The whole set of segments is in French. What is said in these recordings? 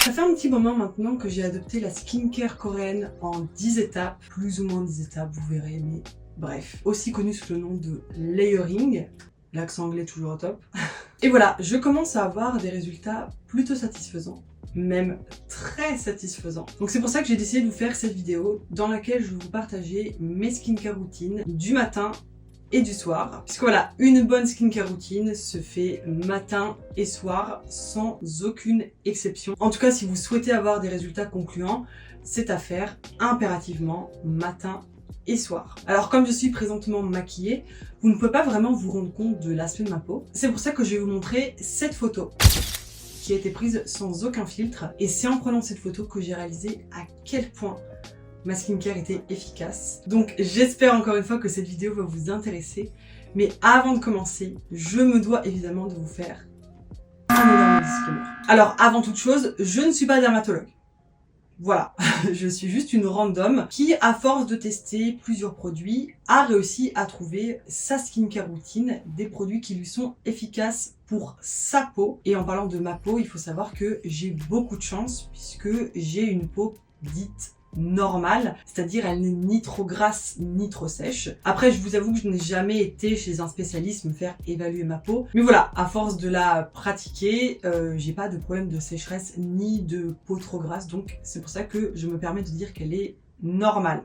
Ça fait un petit moment maintenant que j'ai adopté la skincare coréenne en 10 étapes, plus ou moins 10 étapes, vous verrez, mais bref. Aussi connue sous le nom de layering, l'accent anglais toujours au top. Et voilà, je commence à avoir des résultats plutôt satisfaisants, même très satisfaisants. Donc c'est pour ça que j'ai décidé de vous faire cette vidéo dans laquelle je vais vous partager mes skincare routines du matin et du soir. Puisque voilà, une bonne skincare routine se fait matin et soir sans aucune exception. En tout cas, si vous souhaitez avoir des résultats concluants, c'est à faire impérativement matin et soir. Alors comme je suis présentement maquillée, vous ne pouvez pas vraiment vous rendre compte de l'aspect de ma peau. C'est pour ça que je vais vous montrer cette photo qui a été prise sans aucun filtre. Et c'est en prenant cette photo que j'ai réalisé à quel point ma skincare était efficace. Donc j'espère encore une fois que cette vidéo va vous intéresser. Mais avant de commencer, je me dois évidemment de vous faire un énorme disclaimer. Alors avant toute chose, je ne suis pas dermatologue. Voilà, je suis juste une random qui, à force de tester plusieurs produits, a réussi à trouver sa skincare routine, des produits qui lui sont efficaces pour sa peau. Et en parlant de ma peau, il faut savoir que j'ai beaucoup de chance puisque j'ai une peau dite normale, c'est-à-dire elle n'est ni trop grasse ni trop sèche. Après, je vous avoue que je n'ai jamais été chez un spécialiste me faire évaluer ma peau, mais voilà, à force de la pratiquer, j'ai pas de problème de sécheresse ni de peau trop grasse, donc c'est pour ça que je me permets de dire qu'elle est normale.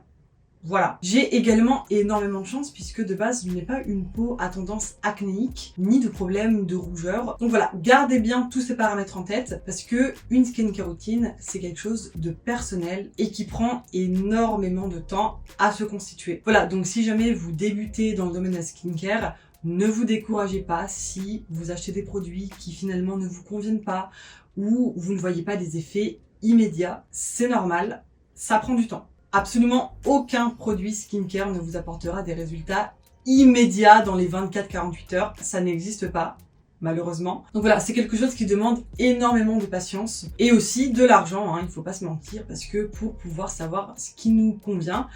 Voilà. J'ai également énormément de chance puisque de base je n'ai pas une peau à tendance acnéique ni de problème de rougeur. Donc voilà, gardez bien tous ces paramètres en tête parce que une skincare routine c'est quelque chose de personnel et qui prend énormément de temps à se constituer. Voilà, donc si jamais vous débutez dans le domaine de la skincare, ne vous découragez pas si vous achetez des produits qui finalement ne vous conviennent pas ou vous ne voyez pas des effets immédiats. C'est normal, ça prend du temps. Absolument aucun produit skincare ne vous apportera des résultats immédiats dans les 24-48 heures. Ça n'existe pas, malheureusement. Donc voilà, c'est quelque chose qui demande énormément de patience et aussi de l'argent, hein, il ne faut pas se mentir, parce que pour pouvoir savoir ce qui nous convient,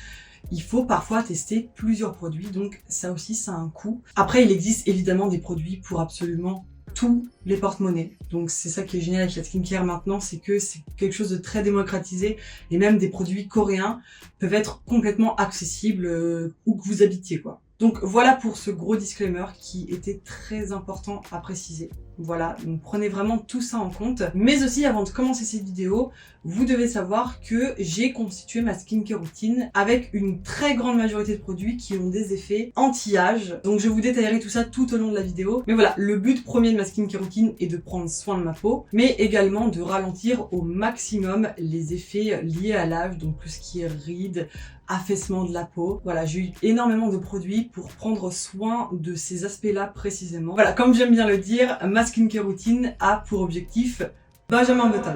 il faut parfois tester plusieurs produits, donc ça aussi, ça a un coût. Après, il existe évidemment des produits pour absolument tous les porte-monnaies. Donc c'est ça qui est génial avec la skincare maintenant, c'est que c'est quelque chose de très démocratisé et même des produits coréens peuvent être complètement accessibles où que vous habitiez quoi. Donc voilà pour ce gros disclaimer qui était très important à préciser. Voilà, donc prenez vraiment tout ça en compte. Mais aussi avant de commencer cette vidéo, vous devez savoir que j'ai constitué ma skincare routine avec une très grande majorité de produits qui ont des effets anti-âge. Donc je vous détaillerai tout ça tout au long de la vidéo. Mais voilà, le but premier de ma skincare routine est de prendre soin de ma peau, mais également de ralentir au maximum les effets liés à l'âge, donc tout ce qui est rides, affaissement de la peau. Voilà, j'ai eu énormément de produits pour prendre soin de ces aspects-là précisément. Voilà, comme j'aime bien le dire, ma skincare routine a pour objectif Benjamin Button.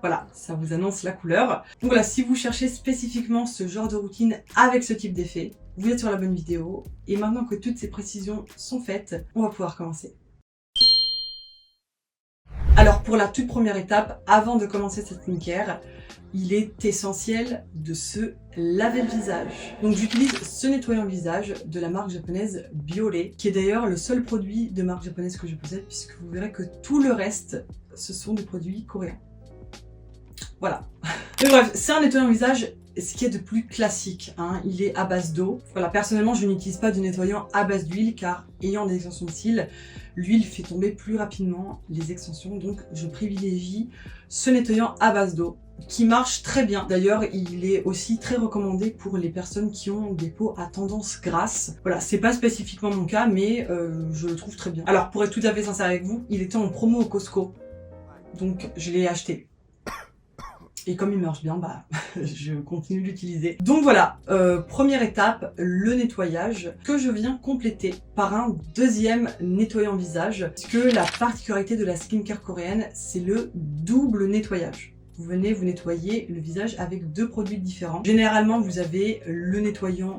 Voilà, ça vous annonce la couleur. Donc voilà, si vous cherchez spécifiquement ce genre de routine avec ce type d'effet, vous êtes sur la bonne vidéo. Et maintenant que toutes ces précisions sont faites, on va pouvoir commencer. Alors pour la toute première étape, avant de commencer cette skincare, il est essentiel de se laver le visage. Donc j'utilise ce nettoyant visage de la marque japonaise Bioré, qui est d'ailleurs le seul produit de marque japonaise que je possède, puisque vous verrez que tout le reste, ce sont des produits coréens. Voilà. Mais bref, c'est un nettoyant visage, ce qui est de plus classique, hein. Il est à base d'eau. Voilà, personnellement, je n'utilise pas de nettoyant à base d'huile, car ayant des extensions de cils, l'huile fait tomber plus rapidement les extensions, donc je privilégie ce nettoyant à base d'eau, qui marche très bien. D'ailleurs, il est aussi très recommandé pour les personnes qui ont des peaux à tendance grasse. Voilà, c'est pas spécifiquement mon cas, mais je le trouve très bien. Alors, pour être tout à fait sincère avec vous, il était en promo au Costco, donc je l'ai acheté. Et comme il marche bien, bah, je continue de l'utiliser. Donc voilà, première étape, le nettoyage, que je viens compléter par un deuxième nettoyant visage, puisque la particularité de la skincare coréenne, c'est le double nettoyage. Vous venez vous nettoyer le visage avec deux produits différents. Généralement, vous avez le nettoyant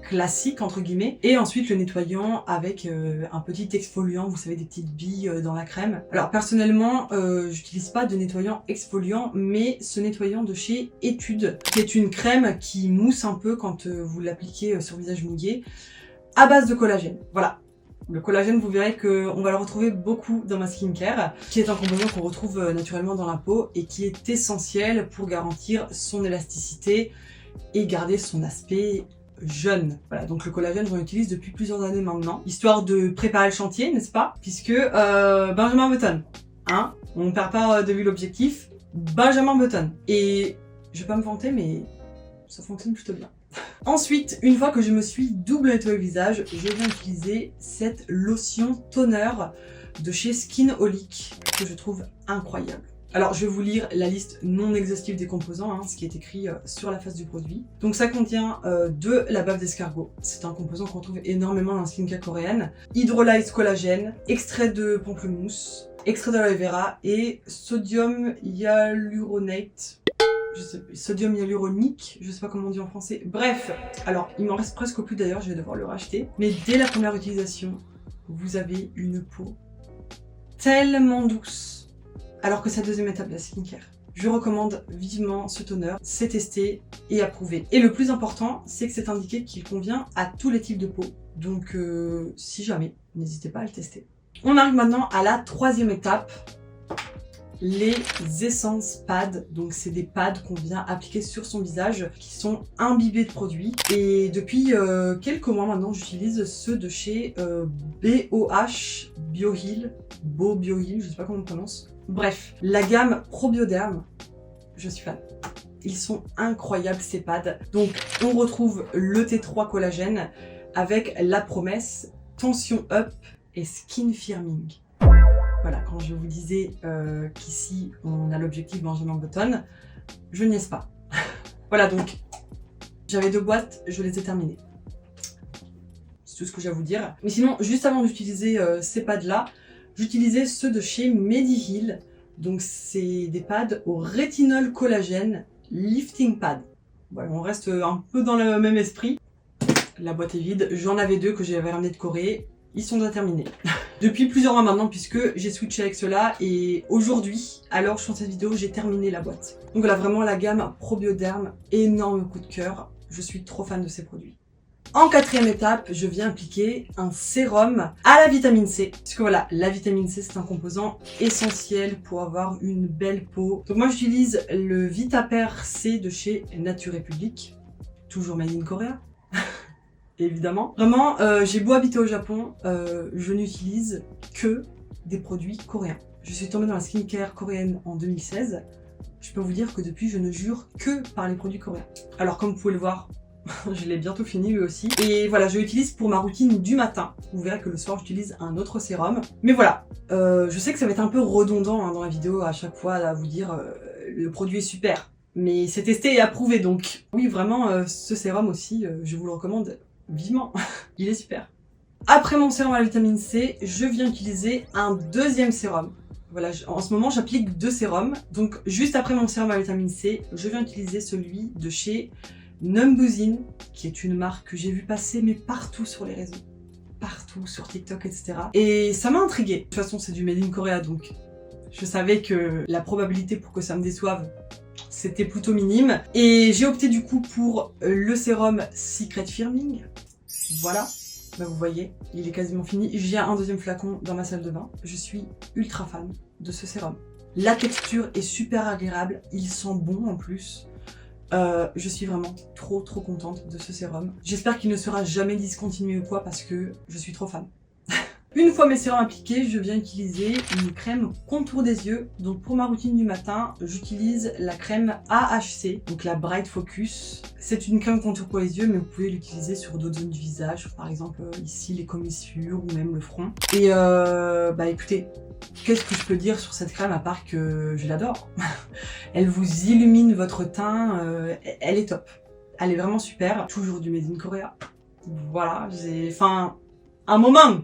classique entre guillemets et ensuite le nettoyant avec un petit exfoliant, vous savez, des petites billes dans la crème. Alors personnellement j'utilise pas de nettoyant exfoliant, mais ce nettoyant de chez Etude, qui est une crème qui mousse un peu quand vous l'appliquez sur le visage mouillé, à base de collagène. Voilà, Le collagène, vous verrez qu'on va le retrouver beaucoup dans ma skincare, qui est un composant qu'on retrouve naturellement dans la peau et qui est essentiel pour garantir son élasticité et garder son aspect jeune. Voilà, donc le collagène, j'en utilise depuis plusieurs années maintenant, histoire de préparer le chantier, n'est-ce pas? Puisque Benjamin Button, hein, on ne perd pas de vue l'objectif, Benjamin Button. Et je vais pas me vanter, mais ça fonctionne plutôt bien. Ensuite, une fois que je me suis double nettoyé le visage, je viens utiliser cette lotion toner de chez Skinholic que je trouve incroyable. Alors, je vais vous lire la liste non exhaustive des composants, hein, ce qui est écrit sur la face du produit. Donc, ça contient de la bave d'escargot. C'est un composant qu'on trouve énormément dans la skincare coréenne. Hydrolyse collagène, extrait de pamplemousse, extrait d'aloe vera et sodium hyaluronate. Sodium hyaluronique, je sais pas comment on dit en français. Bref, alors il m'en reste presque plus d'ailleurs, je vais devoir le racheter. Mais dès la première utilisation, vous avez une peau tellement douce. Alors que c'est la deuxième étape de la skincare. Je recommande vivement ce toner, c'est testé et approuvé. Et le plus important, c'est que c'est indiqué qu'il convient à tous les types de peau. Donc si jamais, n'hésitez pas à le tester. On arrive maintenant à la troisième étape. Les essences pads, donc c'est des pads qu'on vient appliquer sur son visage qui sont imbibés de produits et depuis quelques mois maintenant j'utilise ceux de chez BOH Bioheal, je sais pas comment on prononce. Bref, la gamme Probioderm, je suis fan. Ils sont incroyables ces pads. Donc on retrouve le T3 collagène avec la promesse Tension Up et Skin Firming. Voilà, quand je vous disais qu'ici on a l'objectif Benjamin Button, je niaise pas. Voilà, donc j'avais 2 boîtes, je les ai terminées. C'est tout ce que j'ai à vous dire. Mais sinon, juste avant d'utiliser ces pads là, j'utilisais ceux de chez Mediheal. Donc c'est des pads au rétinol collagène lifting pad. Voilà, on reste un peu dans le même esprit. La boîte est vide, j'en avais 2 que j'avais ramenés de Corée. Ils sont déjà terminés. Depuis plusieurs mois maintenant, puisque j'ai switché avec ceux-là, et aujourd'hui, alors je fais cette vidéo, j'ai terminé la boîte. Donc voilà, vraiment la gamme Probioderm, énorme coup de cœur. Je suis trop fan de ces produits. En quatrième étape, je viens appliquer un sérum à la vitamine C. Parce que voilà, la vitamine C, c'est un composant essentiel pour avoir une belle peau. Donc moi, j'utilise le Vitaper C de chez Nature République, toujours made in Korea. Évidemment. Vraiment, j'ai beau habiter au Japon, je n'utilise que des produits coréens. Je suis tombée dans la skincare coréenne en 2016. Je peux vous dire que depuis, je ne jure que par les produits coréens. Alors comme vous pouvez le voir, je l'ai bientôt fini lui aussi. Et voilà, je l'utilise pour ma routine du matin. Vous verrez que le soir, j'utilise un autre sérum. Mais voilà, je sais que ça va être un peu redondant hein, dans la vidéo à chaque fois à vous dire le produit est super. Mais c'est testé et approuvé donc. Oui, vraiment, ce sérum aussi, je vous le recommande vivement. Il est super. Après mon sérum à la vitamine C, je viens utiliser un deuxième sérum. Voilà, en ce moment j'applique 2 sérums. Donc juste après mon sérum à la vitamine C, je viens utiliser celui de chez Numbuzin, qui est une marque que j'ai vu passer mais partout sur les réseaux. Partout, sur TikTok, etc. Et ça m'a intriguée. De toute façon c'est du made in Korea donc je savais que la probabilité pour que ça me déçoive c'était plutôt minime. Et j'ai opté du coup pour le sérum Secret Firming. Voilà, bah vous voyez, il est quasiment fini. J'ai un deuxième flacon dans ma salle de bain. Je suis ultra fan de ce sérum. La texture est super agréable, il sent bon en plus. Je suis vraiment trop contente de ce sérum. J'espère qu'il ne sera jamais discontinué ou quoi parce que je suis trop fan. Une fois mes sérums appliqués, je viens utiliser une crème contour des yeux. Donc pour ma routine du matin, j'utilise la crème AHC, donc la Bright Focus. C'est une crème contour pour les yeux, mais vous pouvez l'utiliser sur d'autres zones du visage, par exemple ici les commissures ou même le front. Et bah écoutez, qu'est-ce que je peux dire sur cette crème à part que je l'adore. Elle vous illumine votre teint, elle est top. Elle est vraiment super. Toujours du Made in Korea. Voilà, enfin, un moment.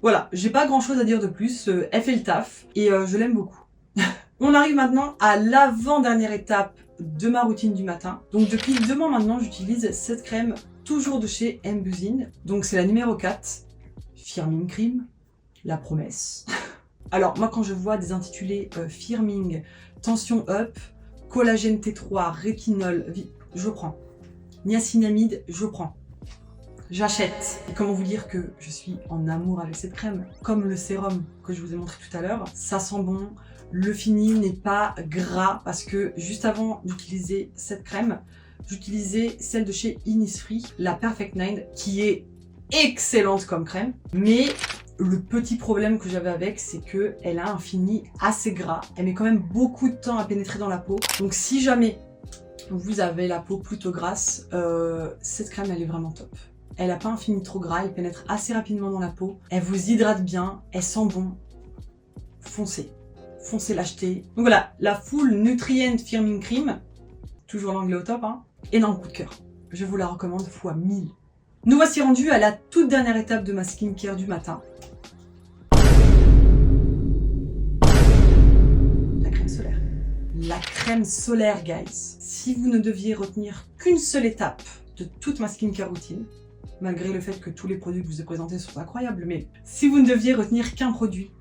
Voilà, j'ai pas grand chose à dire de plus, elle fait le taf et je l'aime beaucoup. On arrive maintenant à l'avant-dernière étape de ma routine du matin. Donc depuis 2 mois maintenant, j'utilise cette crème toujours de chez Numbuzin. Donc c'est la numéro 4, Firming Cream, la promesse. Alors moi quand je vois des intitulés Firming, Tension Up, Collagène T3, Rétinol, je prends. Niacinamide, je prends. j'achète. Et comment vous dire que je suis en amour avec cette crème? Comme le sérum que je vous ai montré tout à l'heure, ça sent bon. Le fini n'est pas gras parce que juste avant d'utiliser cette crème, j'utilisais celle de chez Innisfree, la Perfect 9, qui est excellente comme crème. Mais le petit problème que j'avais avec, c'est que elle a un fini assez gras. Elle met quand même beaucoup de temps à pénétrer dans la peau. Donc si jamais vous avez la peau plutôt grasse, cette crème elle est vraiment top. Elle n'a pas un fini trop gras, elle pénètre assez rapidement dans la peau. Elle vous hydrate bien, elle sent bon. Foncez. Foncez l'acheter. Donc voilà, la Full Nutrient Firming Cream. Toujours l'anglais au top, hein. Énorme coup de cœur. Je vous la recommande fois 1000. Nous voici rendus à la toute dernière étape de ma skincare du matin. La crème solaire. La crème solaire, guys. Si vous ne deviez retenir qu'une seule étape de toute ma skincare routine, malgré le fait que tous les produits que je vous ai présentés sont incroyables, mais si vous ne deviez retenir qu'un produit,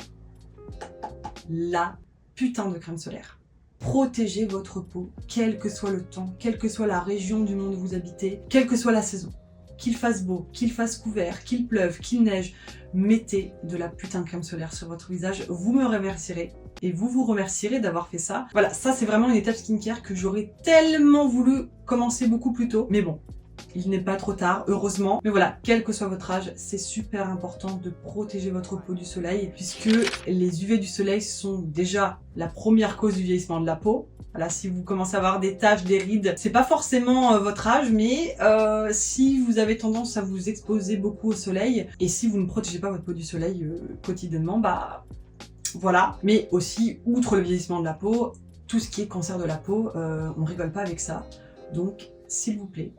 la putain de crème solaire. Protégez votre peau, quel que soit le temps, quelle que soit la région du monde où vous habitez, quelle que soit la saison. Qu'il fasse beau, qu'il fasse couvert, qu'il pleuve, qu'il neige, mettez de la putain de crème solaire sur votre visage. Vous me remercierez et vous vous remercierez d'avoir fait ça. Voilà, ça c'est vraiment une étape skincare que j'aurais tellement voulu commencer beaucoup plus tôt. Mais bon, il n'est pas trop tard, heureusement. Mais voilà, quel que soit votre âge, c'est super important de protéger votre peau du soleil, puisque les UV du soleil sont déjà la première cause du vieillissement de la peau. Voilà, si vous commencez à avoir des taches, des rides, c'est pas forcément votre âge, mais si vous avez tendance à vous exposer beaucoup au soleil, et si vous ne protégez pas votre peau du soleil quotidiennement, bah voilà. Mais aussi, outre le vieillissement de la peau, tout ce qui est cancer de la peau, on rigole pas avec ça. Donc, s'il vous plaît,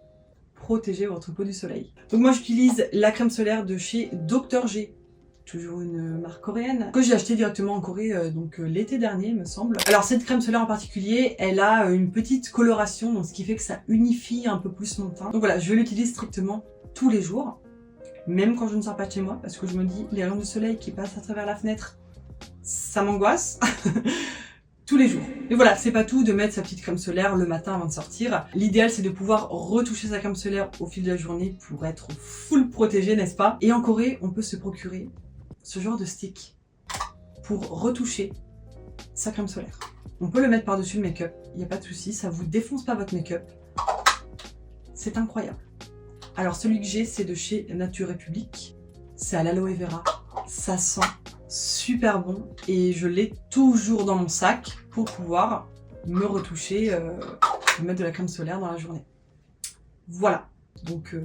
protégez votre peau du soleil. Donc moi j'utilise la crème solaire de chez Dr. G. Toujours une marque coréenne, que j'ai acheté directement en Corée l'été dernier me semble. Alors cette crème solaire en particulier, elle a une petite coloration, donc ce qui fait que ça unifie un peu plus mon teint. Donc voilà, je l'utilise strictement tous les jours, même quand je ne sors pas de chez moi, parce que je me dis, les rayons de soleil qui passent à travers la fenêtre, ça m'angoisse. Tous les jours. Et voilà, c'est pas tout de mettre sa petite crème solaire le matin avant de sortir. L'idéal c'est de pouvoir retoucher sa crème solaire au fil de la journée pour être full protégé, n'est-ce pas? Et en Corée, on peut se procurer ce genre de stick pour retoucher sa crème solaire. On peut le mettre par-dessus le make-up, il n'y a pas de souci, ça vous défonce pas votre make-up. C'est incroyable. Alors celui que j'ai, c'est de chez Nature République. C'est à l'aloe vera. Ça sent super bon et je l'ai toujours dans mon sac pour pouvoir me retoucher, mettre de la crème solaire dans la journée. Voilà. Donc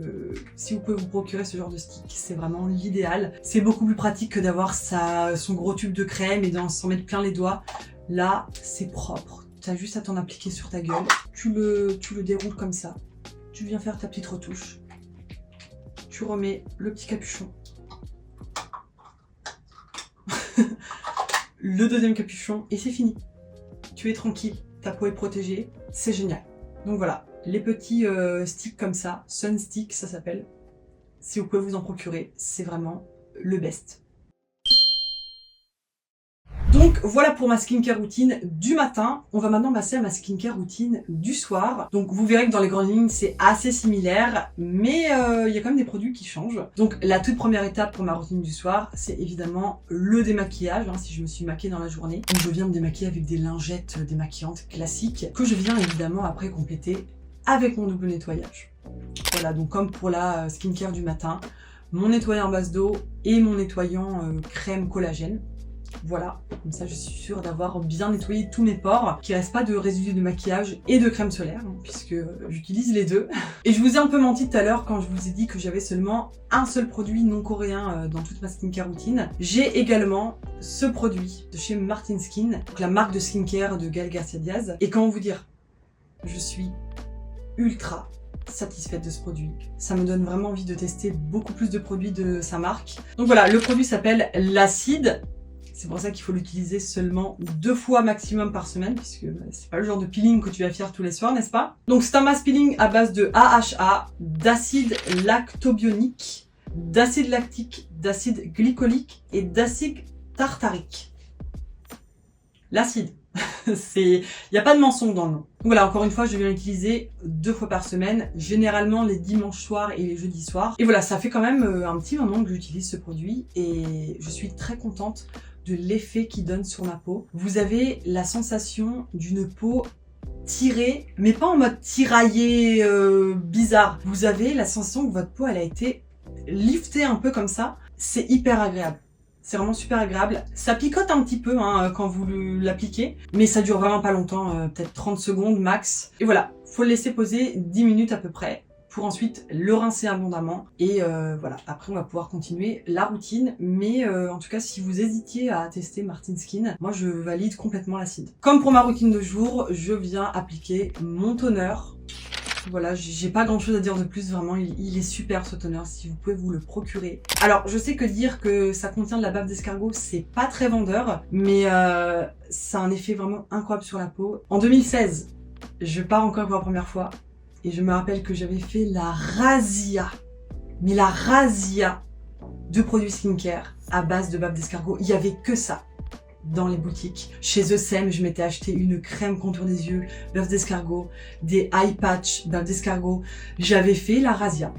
si vous pouvez vous procurer ce genre de stick, c'est vraiment l'idéal. C'est beaucoup plus pratique que d'avoir son gros tube de crème et s'en mettre plein les doigts. Là, c'est propre. Tu as juste à t'en appliquer sur ta gueule. Tu le déroules comme ça. Tu viens faire ta petite retouche. Tu remets le petit capuchon. Le deuxième capuchon et c'est fini. Tu es tranquille, ta peau est protégée, c'est génial. Donc voilà, les petits sticks comme ça, Sun Stick ça s'appelle. Si vous pouvez vous en procurer, c'est vraiment le best. Donc voilà pour ma skincare routine du matin. On va maintenant passer à ma skincare routine du soir. Donc vous verrez que dans les grandes lignes c'est assez similaire, mais il y a quand même des produits qui changent. Donc la toute première étape pour ma routine du soir, c'est évidemment le démaquillage, si je me suis maquillée dans la journée. Donc je viens me démaquiller avec des lingettes démaquillantes classiques, que je viens évidemment après compléter avec mon double nettoyage. Voilà, donc comme pour la skincare du matin, mon nettoyant base d'eau et mon nettoyant crème collagène. Voilà, comme ça je suis sûre d'avoir bien nettoyé tous mes pores, qu'il ne reste pas de résidus de maquillage et de crème solaire, puisque j'utilise les deux. Et je vous ai un peu menti tout à l'heure quand je vous ai dit que j'avais seulement un seul produit non coréen dans toute ma skincare routine. J'ai également ce produit de chez Martin Skin, donc la marque de skincare de Gaël Garcia Diaz. Et comment vous dire, je suis ultra satisfaite de ce produit. Ça me donne vraiment envie de tester beaucoup plus de produits de sa marque. Donc voilà, le produit s'appelle l'Acide. C'est pour ça qu'il faut l'utiliser seulement 2 fois maximum par semaine, puisque c'est pas le genre de peeling que tu vas faire tous les soirs, n'est-ce pas? Donc c'est un mask peeling à base de AHA, d'acide lactobionique, d'acide lactique, d'acide glycolique et d'acide tartarique. L'acide. Il n'y a pas de mensonge dans le nom. Donc voilà, encore une fois, je viens l'utiliser 2 fois par semaine, généralement les dimanches soirs et les jeudis soirs. Et voilà, ça fait quand même un petit moment que j'utilise ce produit et je suis très contente de l'effet qu'il donne sur ma peau. Vous avez la sensation d'une peau tirée, mais pas en mode tiraillé bizarre. Vous avez la sensation que votre peau, elle a été liftée un peu comme ça. C'est hyper agréable. C'est vraiment super agréable. Ça picote un petit peu hein, quand vous l'appliquez, mais ça dure vraiment pas longtemps, peut-être 30 secondes max. Et voilà, faut le laisser poser 10 minutes à peu près pour ensuite le rincer abondamment. Et voilà, après on va pouvoir continuer la routine. Mais en tout cas, si vous hésitiez à tester Martin Skin, moi je valide complètement l'acide. Comme pour ma routine de jour, je viens appliquer mon toner. Voilà, j'ai pas grand chose à dire de plus, vraiment, il est super ce toner, si vous pouvez vous le procurer. Alors, je sais que dire que ça contient de la bave d'escargot, c'est pas très vendeur, mais ça a un effet vraiment incroyable sur la peau. En 2016, je pars encore pour la première fois, et je me rappelle que j'avais fait la razzia, mais la razzia de produits skincare à base de bave d'escargot. Il y avait que ça dans les boutiques. Chez Essem, je m'étais acheté une crème contour des yeux, bave d'escargot, des eye patch, bave d'escargot. J'avais fait la razzia,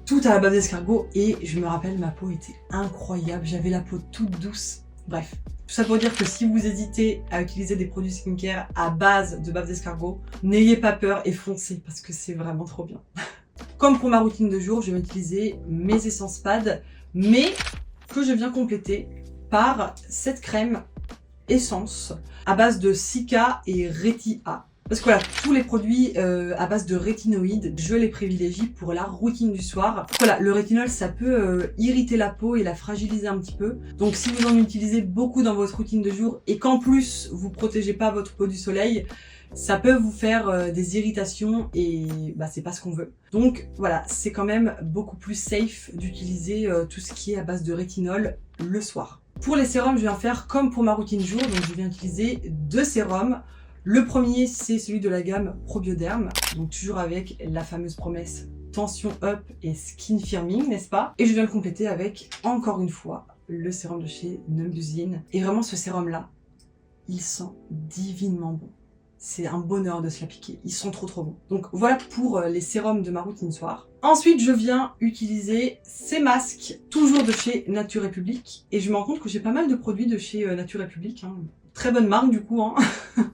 tout à la bave d'escargot, et je me rappelle, ma peau était incroyable. J'avais la peau toute douce. Bref, tout ça pour dire que si vous hésitez à utiliser des produits skincare à base de bave d'escargot, n'ayez pas peur et foncez, parce que c'est vraiment trop bien. Comme pour ma routine de jour, je vais utiliser mes essences pad, mais que je viens compléter par cette crème essence à base de Cica et Retia. Parce que voilà, tous les produits à base de rétinoïdes, je les privilégie pour la routine du soir. Voilà, le rétinol, ça peut irriter la peau et la fragiliser un petit peu. Donc si vous en utilisez beaucoup dans votre routine de jour et qu'en plus vous protégez pas votre peau du soleil, ça peut vous faire des irritations et bah, c'est pas ce qu'on veut. Donc voilà, c'est quand même beaucoup plus safe d'utiliser tout ce qui est à base de rétinol le soir. Pour les sérums, je viens faire comme pour ma routine jour, donc je viens utiliser 2 sérums. Le premier, c'est celui de la gamme Probioderm, donc toujours avec la fameuse promesse Tension Up et Skin Firming, n'est-ce pas? Et je viens le compléter avec, encore une fois, le sérum de chez Numbuzin. Et vraiment, ce sérum-là, il sent divinement bon. C'est un bonheur de se l'appliquer, ils sont trop bons. Donc voilà pour les sérums de ma routine soir. Ensuite, je viens utiliser ces masques, toujours de chez Nature République. Et je me rends compte que j'ai pas mal de produits de chez Nature République. Hein. Très bonne marque du coup, hein.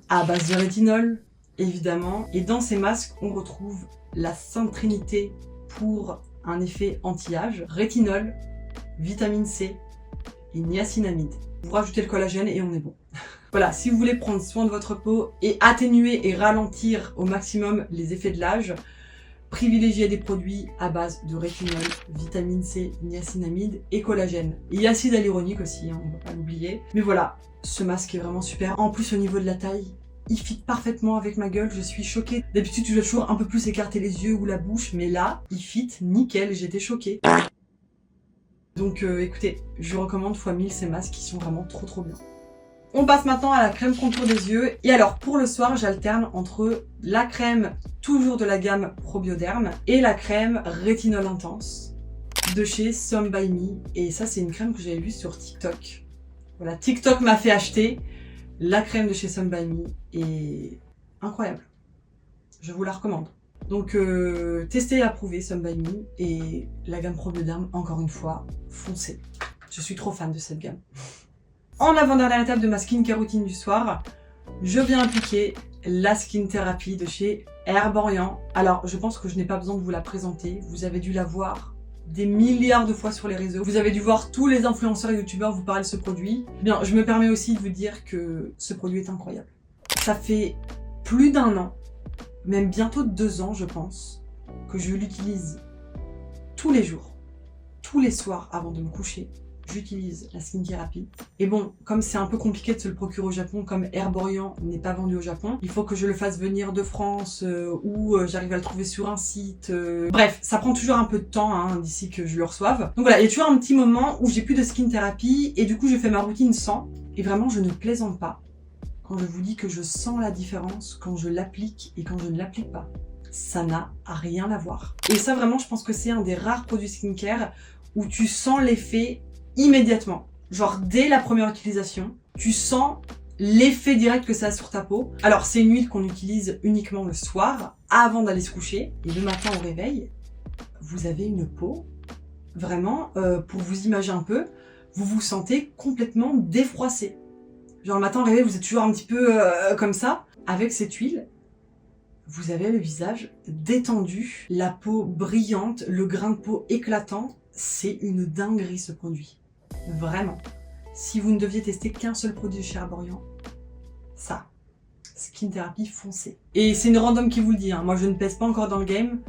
À base de rétinol, évidemment. Et dans ces masques, on retrouve la Sainte Trinité pour un effet anti-âge. Rétinol, vitamine C et niacinamide. Vous rajoutez le collagène et on est bon. Voilà, si vous voulez prendre soin de votre peau et atténuer et ralentir au maximum les effets de l'âge, privilégiez des produits à base de rétinol, vitamine C, niacinamide et collagène. Et acide hyaluronique aussi, hein, on ne va pas l'oublier. Mais voilà, ce masque est vraiment super. En plus, au niveau de la taille, il fit parfaitement avec ma gueule, je suis choquée. D'habitude, je dois toujours un peu plus écarter les yeux ou la bouche, mais là, il fit nickel, j'étais choquée. Donc écoutez, je recommande fois 1000 ces masques qui sont vraiment trop bien. On passe maintenant à la crème contour des yeux. Et alors, pour le soir, j'alterne entre la crème, toujours de la gamme Probioderm, et la crème Rétinol Intense de chez Some By Me. Et ça, c'est une crème que j'avais vue sur TikTok. Voilà, TikTok m'a fait acheter la crème de chez Some By Me. Et incroyable. Je vous la recommande. Donc, testez et approuvez Some By Me. Et la gamme Probioderm, encore une fois, foncez. Je suis trop fan de cette gamme. En avant-dernière étape de ma skincare routine du soir, je viens appliquer la Skin Therapy de chez Herborian. Alors, je pense que je n'ai pas besoin de vous la présenter. Vous avez dû la voir des milliards de fois sur les réseaux. Vous avez dû voir tous les influenceurs et youtubeurs vous parler de ce produit. Bien, je me permets aussi de vous dire que ce produit est incroyable. Ça fait plus d'1 an, même bientôt 2 ans, je pense, que je l'utilise tous les jours, tous les soirs avant de me coucher. J'utilise la Skin Therapy. Et bon, comme c'est un peu compliqué de se le procurer au Japon, comme Herborian n'est pas vendu au Japon, il faut que je le fasse venir de France ou j'arrive à le trouver sur un site. Bref, ça prend toujours un peu de temps hein, d'ici que je le reçoive. Donc voilà, il y a toujours un petit moment où j'ai plus de Skin Therapy et du coup je fais ma routine sans. Et vraiment, je ne plaisante pas quand je vous dis que je sens la différence quand je l'applique et quand je ne l'applique pas. Ça n'a rien à voir. Et ça vraiment, je pense que c'est un des rares produits skincare où tu sens l'effet immédiatement. Genre dès la première utilisation, tu sens l'effet direct que ça a sur ta peau. Alors c'est une huile qu'on utilise uniquement le soir, avant d'aller se coucher. Et le matin au réveil, vous avez une peau, vraiment, pour vous imaginer un peu, vous vous sentez complètement défroissé. Genre le matin au réveil, vous êtes toujours un petit peu comme ça. Avec cette huile, vous avez le visage détendu, la peau brillante, le grain de peau éclatant. C'est une dinguerie ce produit. Vraiment. Si vous ne deviez tester qu'un seul produit de chez Herborian, ça. Skin Therapy foncé. Et c'est une random qui vous le dit, hein. Moi je ne pèse pas encore dans le game.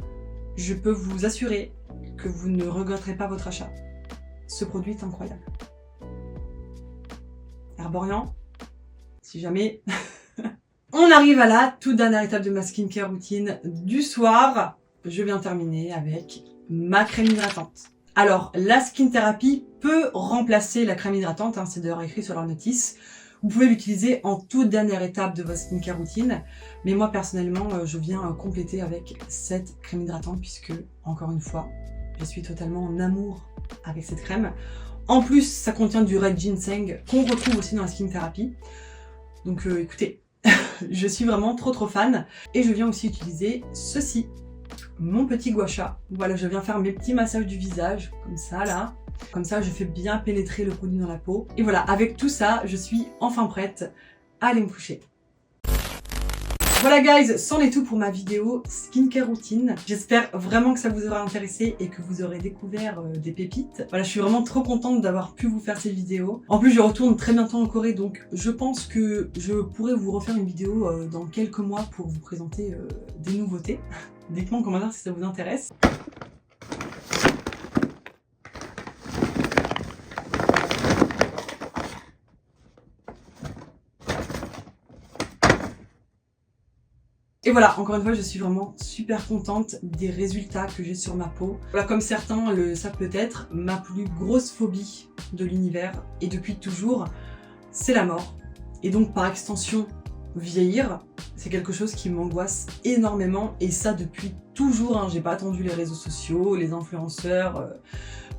Je peux vous assurer que vous ne regretterez pas votre achat. Ce produit est incroyable. Herborian, si jamais... On arrive à la toute dernière étape de ma skincare routine du soir. Je viens terminer avec ma crème hydratante. Alors, la Skin Therapy peut remplacer la crème hydratante, hein, c'est d'ailleurs écrit sur leur notice. Vous pouvez l'utiliser en toute dernière étape de votre skincare routine. Mais moi, personnellement, je viens compléter avec cette crème hydratante puisque, encore une fois, je suis totalement en amour avec cette crème. En plus, ça contient du red ginseng qu'on retrouve aussi dans la Skin Therapy. Donc, écoutez... Je suis vraiment trop fan. Et je viens aussi utiliser ceci, mon petit gua sha. Voilà, je viens faire mes petits massages du visage, comme ça là. Comme ça, je fais bien pénétrer le produit dans la peau. Et voilà, avec tout ça, je suis enfin prête à aller me coucher. Voilà guys, c'en est tout pour ma vidéo skincare routine. J'espère vraiment que ça vous aura intéressé et que vous aurez découvert des pépites. Voilà, je suis vraiment trop contente d'avoir pu vous faire cette vidéo. En plus, je retourne très bientôt en Corée, donc je pense que je pourrais vous refaire une vidéo dans quelques mois pour vous présenter des nouveautés. Dites-moi en commentaire si ça vous intéresse. Et voilà, encore une fois, je suis vraiment super contente des résultats que j'ai sur ma peau. Voilà, comme certains le savent peut-être, ma plus grosse phobie de l'univers, et depuis toujours, c'est la mort. Et donc par extension, vieillir, c'est quelque chose qui m'angoisse énormément, et ça depuis toujours, hein. J'ai pas attendu les réseaux sociaux, les influenceurs...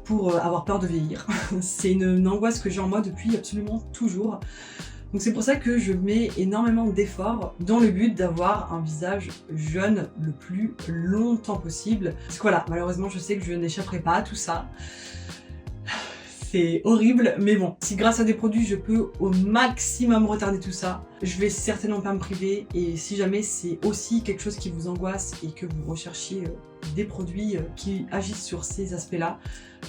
pour avoir peur de vieillir. C'est une angoisse que j'ai en moi depuis absolument toujours. Donc c'est pour ça que je mets énormément d'efforts dans le but d'avoir un visage jeune le plus longtemps possible. Parce que voilà, malheureusement je sais que je n'échapperai pas à tout ça. C'est horrible, mais bon, si grâce à des produits je peux au maximum retarder tout ça, je vais certainement pas me priver. Et si jamais c'est aussi quelque chose qui vous angoisse et que vous recherchiez des produits qui agissent sur ces aspects-là,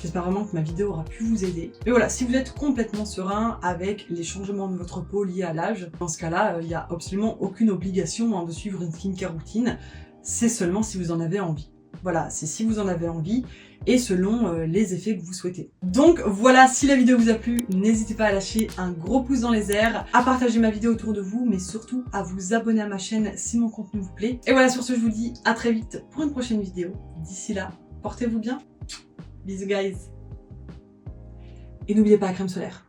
j'espère vraiment que ma vidéo aura pu vous aider. Mais voilà, si vous êtes complètement serein avec les changements de votre peau liés à l'âge, dans ce cas-là, il n'y a absolument aucune obligation de suivre une skincare routine, c'est seulement si vous en avez envie. Voilà, c'est si vous en avez envie et selon les effets que vous souhaitez. Donc voilà, si la vidéo vous a plu, n'hésitez pas à lâcher un gros pouce dans les airs, à partager ma vidéo autour de vous, mais surtout à vous abonner à ma chaîne si mon contenu vous plaît. Et voilà, sur ce, je vous dis à très vite pour une prochaine vidéo. D'ici là, portez-vous bien. Bisous guys. Et n'oubliez pas la crème solaire.